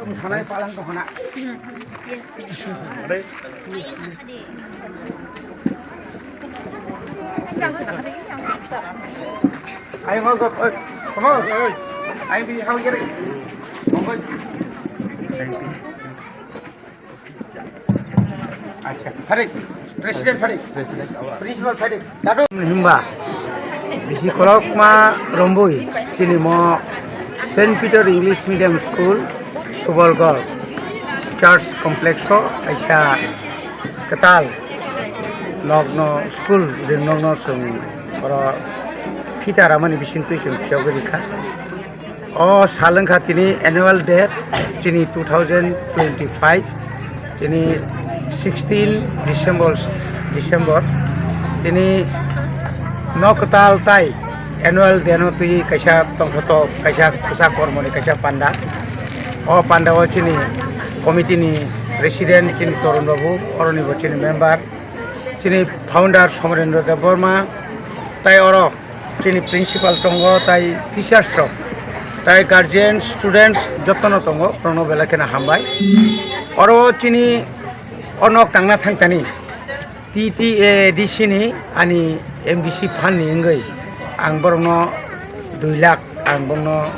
Sana palang to hana. Ayo ngok, come on. Ayo bi how get it. Ngok. Acha, Farid. President Farid. Principal Farid. Dadu himba. Bisi kolok ma romboi. Sini mo St. Peter English Medium School, Subalgor, Church Complex ho, Aisha Katal, Nogno School, the Nogno Sung, or Peter Ramani Bishintuition, Piogrica. Oh, Salanka Tini annual day, Tini 2025, Tini 16 December, Tini Nokatal Tai. Annual deno tui kaisa tongkhoto kaisa kusa kormoni kaisa panda o panda o chini committee ni president chini Torun Babu oroni bo chini member chini founder Somarendra Deborma tai oro chini principal tongo tai teachers ro tai guardian students jotno tongo prono belakena hambai oro chini onok tangna thangtani TTADC ni ani MDC fund ni ngai ang borno 2 lakh ang borno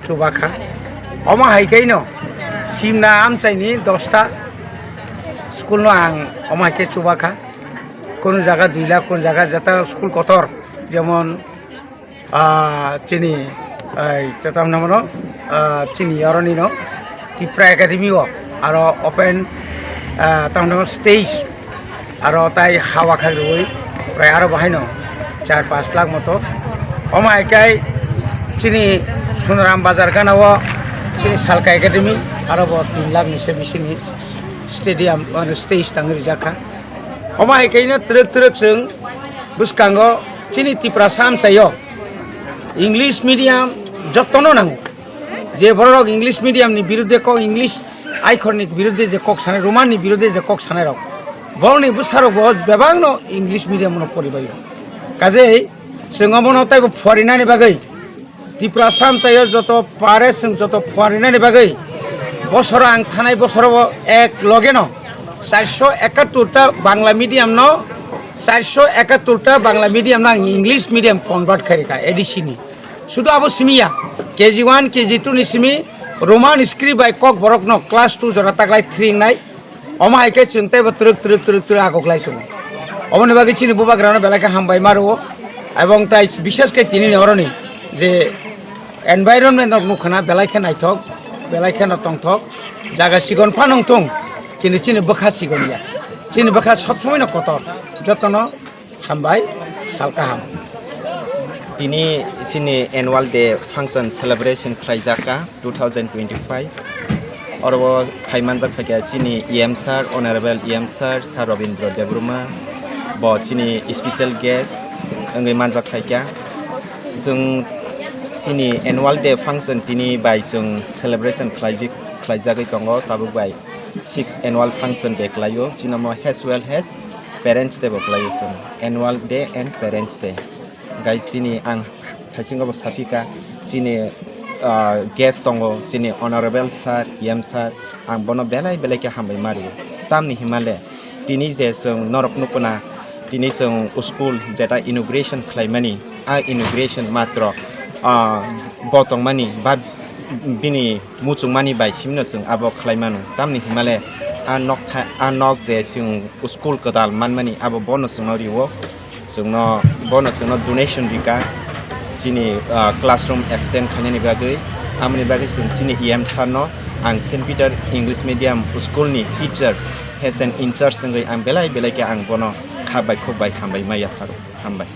chubakha oma haikai no simna am chaini 10 ta school no ang oma ke chubakha কোন জায়গা 2 লাখ কোন জায়গা যেটা school কতর যেমন চিনি এই তেতাম নামনো চিনি অরনি no Tipra academy ও আর open তামনো stage আর তাই হাওয়া খাই প্রায় আরো বাহাইনো 4-5 লাখ মতো অমাইকাই চিনি সোনারাম বাজার গানাও চিনি সালকা একাডেমি আরো 3 লাখ নিচে বিশিনি স্টেডিয়াম মানে স্টেজ টাঙ্গি জাখা অমাইকাইনো ত্রক जों বুসকাঙ্গ চিনি ত্রিপুরা সামসাইও ইংলিশ মিডিয়াম যত্ন নাঙ্গো যে বড় ইংলিশ মিডিয়ামনি বিরুদ্ধে কক ইংলিশ আইকনিক বিরুদ্ধে যে কক সানে রোমাননি বিরুদ্ধে যে কক সানে রক বড়নি বুসারক বেবাংনো ইংলিশ মিডিয়ামনো পরিবাই কাজেই जों মনো তাই ফরেনারনি বাগै ত্রিপুরা সামসাইও যত পারে जों যত ফরেনারনি বাগै বছর আং থানাই বছর এক লগে ন 471 টা বাংলা মিডিয়াম ন 471 টা বাংলা মিডিয়াম না ইংলিশ মিডিয়াম কনভার্ট খাইকা এডিসিনি শুধু আবো সিমিয়া কেজি 1 কেজি 2 নি সিমি রোমান স্ক্রিপ্ট বাই কক বরক ন ক্লাস 2 জরা তাকলাই 3 নাই অমাইকে চিন্তাই বত্রক আগকলাই তো অমনে বাকি চিনি বুবা গ্রানো বেলাকে হামবাই মারো এবং তাই বিশেষ করে তিনি হরনি যে এনভায়রনমেন্ট মুখনা বেলাইখে নাইথক বেলাইখে নতংথক জায়গা সিগন ফানং থং কিন্তু চিনি বখা সিগনিয়া চিনি বখা সব সময় না কত যতন হামবাই সালকা হাম তিনি চিনি অ্যানুয়াল ডে ফাংশন সেলিব্রেশন খাইজাকা 2025 और वो फाइमानजाक फैया चिनी EM sir honourable EM sir Ravindra Debbarma बो चिनी स्पेशल गेस्ट अंगे मानजाक फैया जों चिनी एनुअल डे फंक्शन तिनी बाय जों सेलिब्रेशन खालायजागै दङ ताबो बाय 6 एनुअल फंक्शन डे खालायो जिनामो as well as parents day बो खालायो जों annual day and parents day गाय चिनी आं थाइसिंगबो साफिका चिनी गेस्ट दङ चिनि ऑनरेबल सर EM सर आं बनो बेलाय बेलायके हामबाय मारियो तामनि हिमाले तिनि जे जों नरक नुकना तिनि जों स्कुल जेटा इनॉग्रेशन खालायमानि आ इनॉग्रेशन मात्र बतंमानि बा बिनि मुचुंमानि बायसिमनो जों आबो खालायमानो तामनि हिमाले आ नक जे जों स्कुल गोदाल मानमानि आबो बनो जोंरियो जोंनो बनो जोंनो डोनेशन बिका चिनी क्लासरूम एक्सटेंड खालामनायनि बागै आंनि बागै जों चिनी EM सारनो आं सेंट पीटर इंग्लिश मीडियम स्कुलनि टीचर हेज एन इनचार्ज जों आं बेलाय बेलायके आं बनो खाबाय खुबाय हामबाय माया हामबाय